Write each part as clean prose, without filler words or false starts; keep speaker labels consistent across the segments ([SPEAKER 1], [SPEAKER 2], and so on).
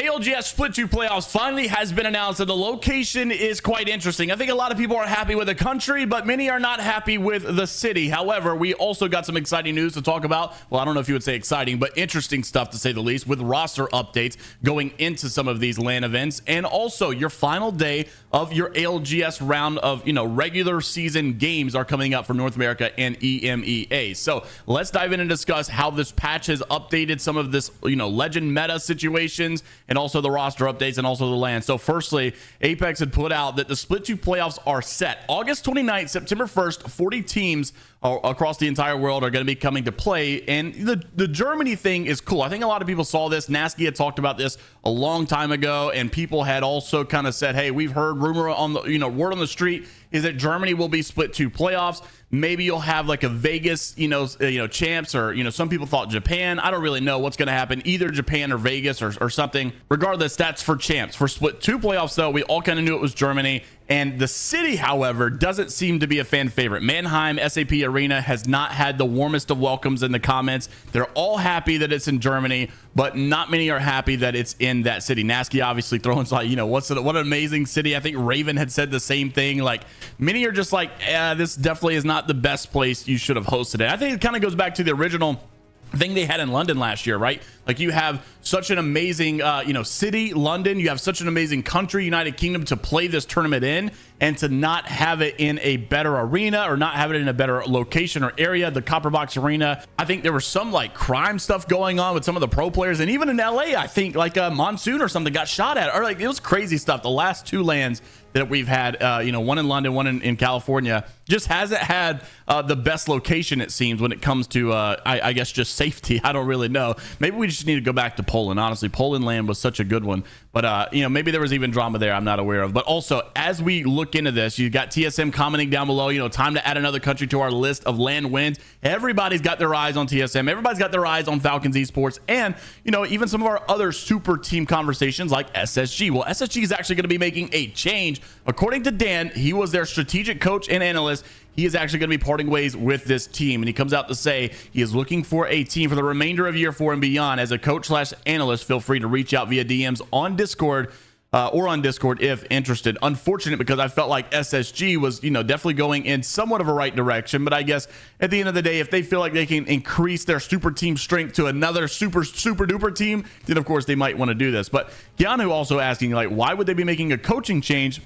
[SPEAKER 1] ALGS Split 2 playoffs finally has been announced, and the location is quite interesting. I think a lot of people are happy with the country, but many are not happy with the city. However, we also got some exciting news to talk about. Well, I don't know if you would say exciting, but interesting stuff to say the least, with roster updates going into some of these LAN events, and also your final day of your ALGS round of, regular season games are coming up for North America and EMEA. So let's dive in and discuss how this patch has updated some of this, legend meta situations, and also the roster updates and also the LAN. So firstly, Apex had put out that the Split 2 playoffs are set. August 29th, September 1st, 40 teams across the entire world are going to be coming to play. And the Germany thing is cool. I think a lot of people saw this. Nasky had talked about this a long time ago, and people had also kind of said, hey, we've heard rumor on the, word on the street is that Germany will be Split 2 playoffs. Maybe you'll have like a Vegas, champs, or, some people thought Japan. I don't really know what's going to happen, either Japan or Vegas or something. Regardless, that's for champs. For Split 2 playoffs, though, we all kind of knew it was Germany. And the city, however, doesn't seem to be a fan favorite. Mannheim SAP Arena has not had the warmest of welcomes in the comments. They're all happy that it's in Germany, but not many are happy that it's in that city. Nasky obviously throwing like, what an amazing city. I think Raven had said the same thing. Like, many are just like, this definitely is not the best place you should have hosted it. I think it kind of goes back to the original thing they had in London last year, right? Like, you have such an amazing, city, London. You have such an amazing country, United Kingdom, to play this tournament in, and to not have it in a better arena or not have it in a better location or area. The Copperbox Arena, I think there was some like crime stuff going on with some of the pro players, and even in LA, I think like a Monsoon or something got shot at, or like it was crazy stuff. The last two LANs that we've had, one in London, one in California, just hasn't had the best location, it seems, when it comes to, I guess, just safety. I don't really know. Maybe we just need to go back to Poland. Honestly, Poland LAN was such a good one. But, maybe there was even drama there I'm not aware of. But also, as we look into this, you got TSM commenting down below, time to add another country to our list of LAN wins. Everybody's got their eyes on TSM. Everybody's got their eyes on Falcons Esports. And, even some of our other super team conversations like SSG. Well, SSG is actually going to be making a change. According to Dan, he was their strategic coach and analyst. He is actually going to be parting ways with this team, and he comes out to say he is looking for a team for the remainder of year 4 and beyond. As a coach / analyst, feel free to reach out via DMs on Discord or on Discord if interested. Unfortunate, because I felt like SSG was, definitely going in somewhat of a right direction. But I guess at the end of the day, if they feel like they can increase their super team strength to another super duper team, then of course they might want to do this. But Keanu also asking, like, why would they be making a coaching change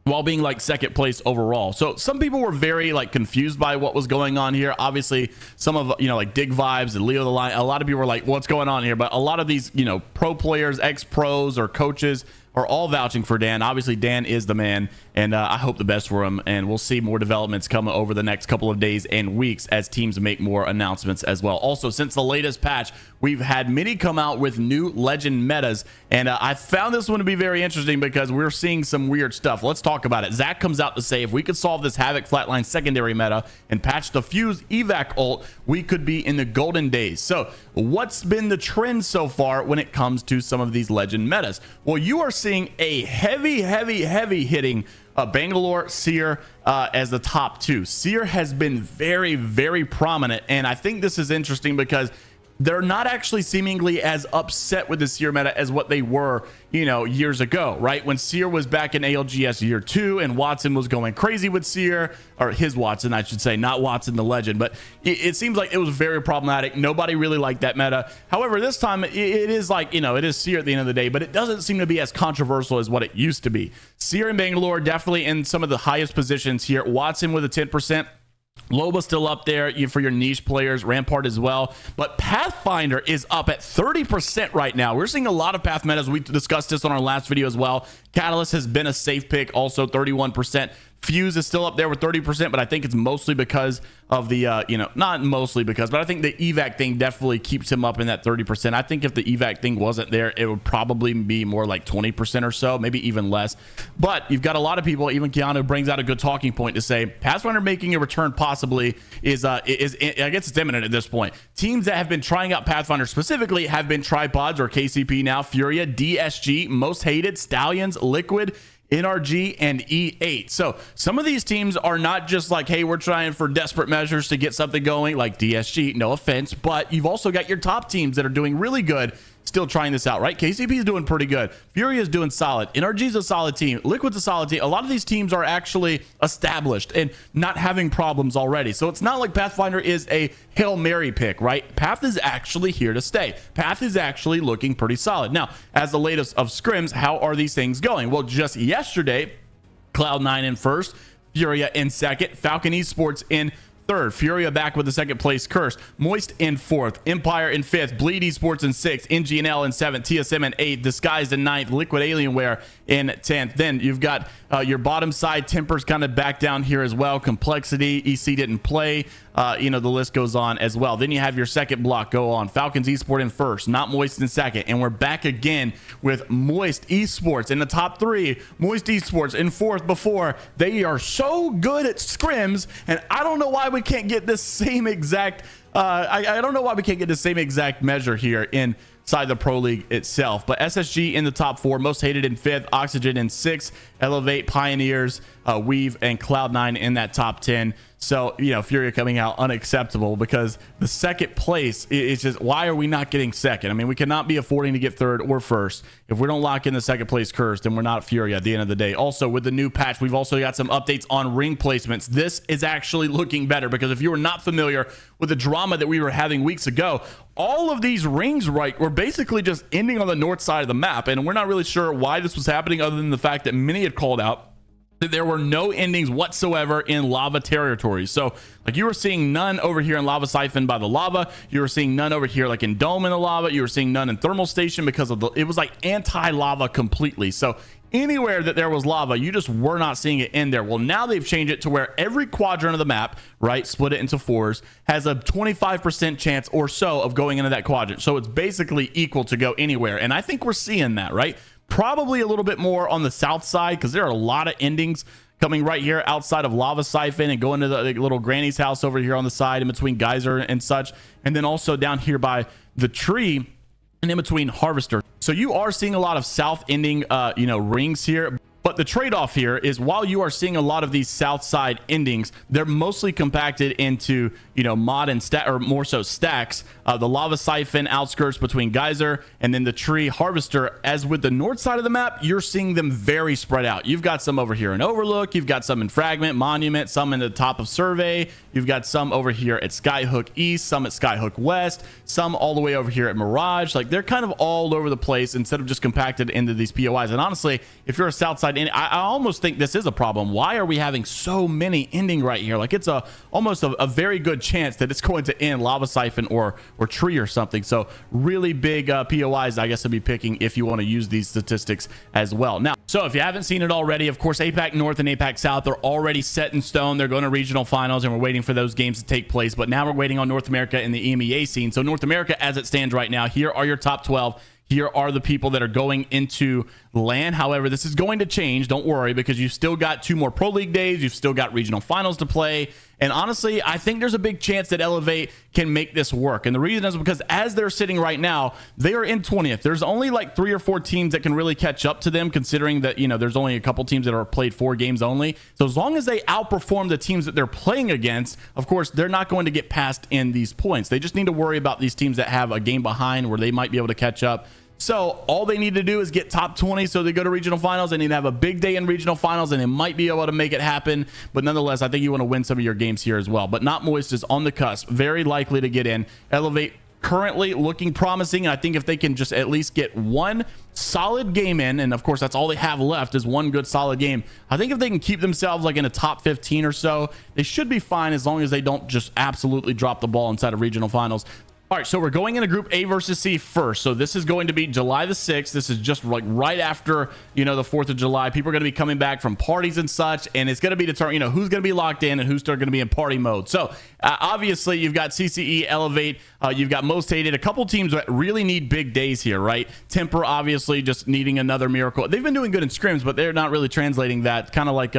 [SPEAKER 1] while being like second place overall? So some people were very like confused by what was going on here. Obviously, some of like Dig Vibes and Leo the Lion, a lot of people were like, what's going on here? But a lot of these pro players, ex-pros, or coaches are all vouching for Dan. Obviously, Dan is the man, and I hope the best for him. And we'll see more developments come over the next couple of days and weeks as teams make more announcements as well. Also, since the latest patch, we've had many come out with new legend metas, and I found this one to be very interesting because we're seeing some weird stuff. Let's talk about it. Zach comes out to say if we could solve this Havoc Flatline secondary meta and patch the Fuse evac ult, we could be in the golden days. So what's been the trend so far when it comes to some of these legend metas? Well, you are seeing a heavy hitting Bangalore, Seer as the top two. Seer has been very, very prominent, and I think this is interesting because they're not actually seemingly as upset with the Seer meta as what they were, years ago, right? When Seer was back in ALGS year 2 and Watson was going crazy with Seer, or his Watson, I should say, not Watson the legend, but it seems like it was very problematic. Nobody really liked that meta. However, this time it is like, it is Seer at the end of the day, but it doesn't seem to be as controversial as what it used to be. Seer and Bangalore definitely in some of the highest positions here. Watson with a 10%. Loba still up there for your niche players, Rampart as well, but Pathfinder is up at 30% right now. We're seeing a lot of Path metas. We discussed this on our last video as well. Catalyst has been a safe pick, also 31%. Fuse is still up there with 30%, but I think it's mostly because of the, not mostly because, but I think the evac thing definitely keeps him up in that 30%. I think if the evac thing wasn't there, it would probably be more like 20% or so, maybe even less. But you've got a lot of people, even Keanu brings out a good talking point to say Pathfinder making a return possibly is I guess it's imminent at this point. Teams that have been trying out Pathfinder specifically have been Tripods or KCP now, Furia, DSG, Most Hated, Stallions, Liquid, NRG, and E8. So some of these teams are not just like, hey, we're trying for desperate measures to get something going, like DSG, no offense, but you've also got your top teams that are doing really good still trying this out, right? KCP is doing pretty good. Fury is doing solid. NRG is a solid team. Liquid's a solid team. A lot of these teams are actually established and not having problems already. So it's not like Pathfinder is a Hail Mary pick, right? Path is actually here to stay. Path is actually looking pretty solid. Now, as the latest of Scrims, how are these things going? Well, just yesterday, Cloud9 in first, Furia in second, Falcon Esports in third, Furia back with the second place curse, Moist in fourth, Empire in fifth, Bleed Esports in sixth, NGNL in seventh, TSM in eighth, Disguised in ninth, Liquid Alienware in 10th. Then you've got your bottom side, Tempers kind of back down here as well. Complexity, EC didn't play. The list goes on as well. Then you have your second block go on. Falcons Esports in first, Not Moist in second. And we're back again with Moist Esports in the top three. Moist Esports in fourth before. They are so good at scrims, and I don't know why we can't get this same exact I don't know why we can't get the same exact measure here inside the Pro League itself. But SSG in the top four, Most Hated in fifth, Oxygen in sixth, Elevate, Pioneers, Weave, and Cloud9 in that top 10. So, Furia coming out unacceptable, because the second place is just, why are we not getting second? I mean, we cannot be affording to get third or first. If we don't lock in the second place curse, then we're not Furia at the end of the day. Also, with the new patch, we've also got some updates on ring placements. This is actually looking better, because if you were not familiar with the drama that we were having weeks ago, all of these rings were basically just ending on the north side of the map, and we're not really sure why this was happening, other than the fact that many had called out that there were no endings whatsoever in lava territory. So like, you were seeing none over here in Lava Siphon by the lava, you were seeing none over here like in Dome in the lava, you were seeing none in Thermal Station, because of it was like anti-lava completely. So anywhere that there was lava, you just were not seeing it in there. Well, now they've changed it to where every quadrant of the map, right, split it into fours, has a 25% chance or so of going into that quadrant. So it's basically equal to go anywhere, and I think we're seeing that, right? Probably a little bit more on the south side, because there are a lot of endings coming right here outside of Lava Siphon and going to the little granny's house over here on the side in between Geyser and such, and then also down here by the tree and in between Harvester. So you are seeing a lot of south ending rings here. But the trade-off here is, while you are seeing a lot of these south side endings, they're mostly compacted into, mod and stack, or more so stacks. The Lava Siphon outskirts between Geyser and then the tree Harvester. As with the north side of the map, you're seeing them very spread out. You've got some over here in Overlook, you've got some in Fragment, Monument, some in the top of Survey, you've got some over here at Skyhook East, some at Skyhook West, some all the way over here at Mirage. Like, they're kind of all over the place instead of just compacted into these POIs. And honestly, if you're a south side, I almost think this is a problem. Why are we having so many ending right here? Like, it's almost a very good chance that it's going to end Lava Siphon or Tree or something. So really big POIs, I guess, to be picking if you want to use these statistics as well. Now, so if you haven't seen it already, of course, APAC North and APAC South are already set in stone. They're going to regional finals, and we're waiting for those games to take place. But now we're waiting on North America and the EMEA scene. So North America, as it stands right now, here are your top 12. Here are the people that are going into LAN. However, this is going to change. Don't worry, because you've still got 2 more Pro League days. You've still got regional finals to play. And honestly, I think there's a big chance that Elevate can make this work. And the reason is because as they're sitting right now, they are in 20th. There's only like 3 or 4 teams that can really catch up to them, considering that, there's only a couple teams that are played 4 games only. So as long as they outperform the teams that they're playing against, of course, they're not going to get passed in these points. They just need to worry about these teams that have a game behind where they might be able to catch up. So all they need to do is get top 20 so they go to regional finals. They need to have a big day in regional finals, and they might be able to make it happen. But nonetheless, I think you want to win some of your games here as well. But Not Moist is on the cusp, very likely to get in. Elevate currently looking promising, and I think if they can just at least get one solid game in, and of course that's all they have left is one good solid game, I think if they can keep themselves like in a top 15 or so, they should be fine, as long as they don't just absolutely drop the ball inside of regional finals. All right, so we're going into Group A versus C first. So this is going to be July the 6th. This is just like right after, the 4th of July. People are going to be coming back from parties and such, and it's going to be determined, who's going to be locked in and who's still going to be in party mode. So obviously, you've got CCE, Elevate, you've got Most Hated, a couple teams that really need big days here, right? Temper, obviously, just needing another miracle. They've been doing good in scrims, but they're not really translating that, kind of like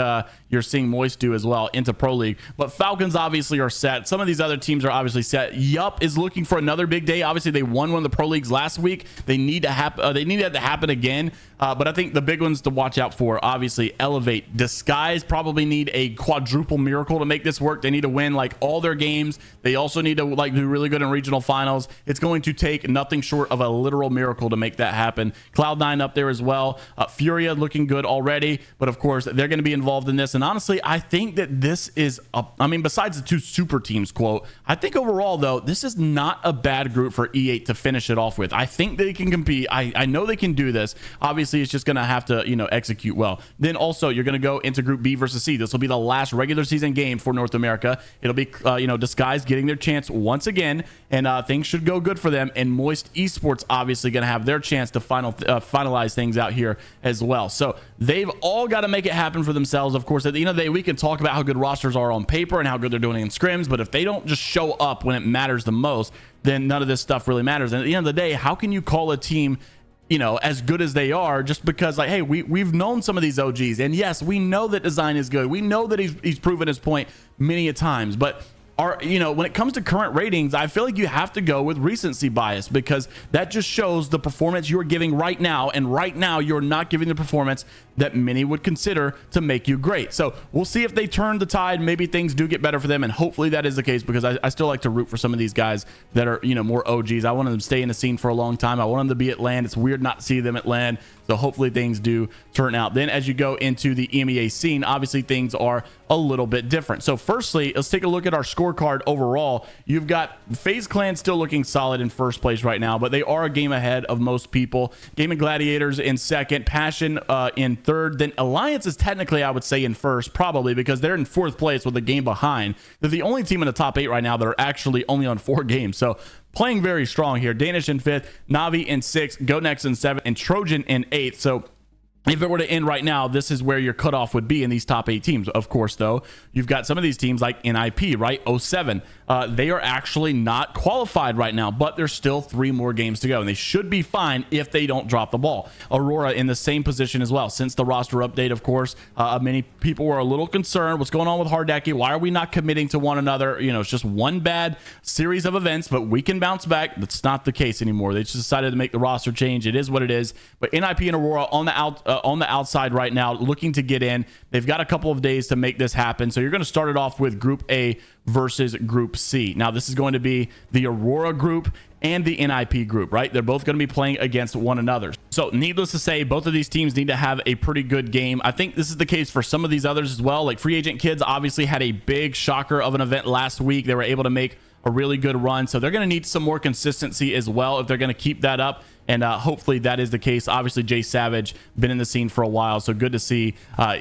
[SPEAKER 1] you're seeing Moist do as well, into Pro League. But Falcons obviously are set. Some of these other teams are obviously set. Yup is looking for another big day. Obviously, they won one of the pro leagues last week. They need to happen. They need that to happen again. But I think the big ones to watch out for, obviously, Elevate. Disguise probably need a quadruple miracle to make this work. They need to win like all their games. They also need to like do really good in regional finals. It's going to take nothing short of a literal miracle to make that happen. Cloud9 up there as well. Furia looking good already, but of course they're going to be involved in this. And honestly, I think that this is I mean, besides the two super teams quote, I think overall though, this is not a bad group for E8 to finish it off with. I think they can compete. I know they can do this. Obviously, it's just going to have to, you know, execute well. Then also you're going to go into Group B versus C. This will be the last regular season game for North America. It'll be, you know, Disguise getting their chance once again, and things should go good for them. And Moist Esports obviously going to have their chance to finalize things out here as well. So they've all got to make it happen for themselves. Of course, at the end of the day, we can talk about how good rosters are on paper and how good they're doing in scrims, but if they don't just show up when it matters the most, then none of this stuff really matters. And at the end of the day, how can you call a team, you know, as good as they are just because like, hey, we've known some of these OGs, and yes, we know that Design is good. We know that he's proven his point many a times, but you know, when it comes to current ratings, I feel like you have to go with recency bias, because that just shows the performance you're giving right now, and right now you're not giving the performance that many would consider to make you great. So we'll see if they turn the tide. Maybe things do get better for them, and hopefully that is the case, because I still like to root for some of these guys that are, you know, more OGs. I want them to stay in the scene for a long time. I want them to be at LAN. It's weird not to see them at LAN. So hopefully things do turn out. Then as you go into the EMEA scene, obviously things are a little bit different. So firstly, let's take a look at our scorecard overall. You've got FaZe Clan still looking solid in first place right now, but they are a game ahead of most people. Gaming Gladiators in second, Passion in third. Then Alliance is technically, I would say, in first, probably because they're in fourth place with a game behind. They're the only team in the top 8 right now that are actually only on 4 games. So playing very strong here. Danish in 5th, Navi in 6th, GoNext in 7th, and Trojan in 8th. So if it were to end right now, this is where your cutoff would be in these top 8 teams. Of course, though, you've got some of these teams like NIP, right? 07. They are actually not qualified right now, but there's still 3 more games to go, and they should be fine if they don't drop the ball. Aurora in the same position as well. Since the roster update, of course, many people were a little concerned. What's going on with Hardaki? Why are we not committing to one another? You know, it's just one bad series of events, but we can bounce back. That's not the case anymore. They just decided to make the roster change. It is what it is. But NIP and Aurora on the outside right now, looking to get in. They've got a couple of days to make this happen. So you're going to start it off with Group A versus Group C. Now, this is going to be the Aurora group and the NIP group, right? They're both going to be playing against one another. So needless to say, both of these teams need to have a pretty good game. I think this is the case for some of these others as well. Like Free Agent Kids obviously had a big shocker of an event last week. They were able to make a really good run. So they're going to need some more consistency as well if they're going to keep that up. And hopefully that is the case. Obviously, Jay Savage been in the scene for a while, so good to see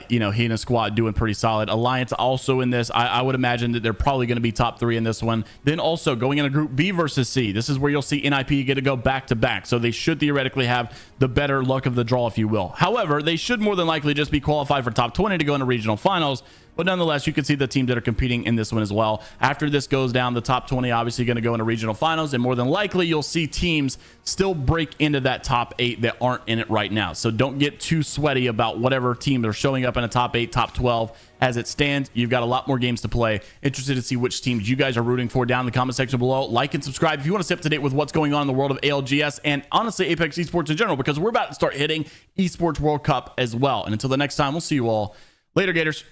[SPEAKER 1] you know, he and his squad doing pretty solid. Alliance also in this. I would imagine that they're probably going to be top 3 in this one. Then also going into Group B versus C. This is where you'll see NIP get to go back to back, so they should theoretically have the better luck of the draw, if you will. However, they should more than likely just be qualified for top 20 to go into regional finals. But nonetheless, you can see the teams that are competing in this one as well. After this goes down, the top 20 obviously going to go into regional finals, and more than likely you'll see teams still break into that top 8 that aren't in it right now. So don't get too sweaty about whatever team they're showing up in a top 8, top 12. As it stands, you've got a lot more games to play. Interested to see which teams you guys are rooting for down in the comment section below. Like and subscribe if you want to stay up to date with what's going on in the world of ALGS and honestly Apex Esports in general, because we're about to start hitting Esports World Cup as well. And until the next time, we'll see you all later, Gators.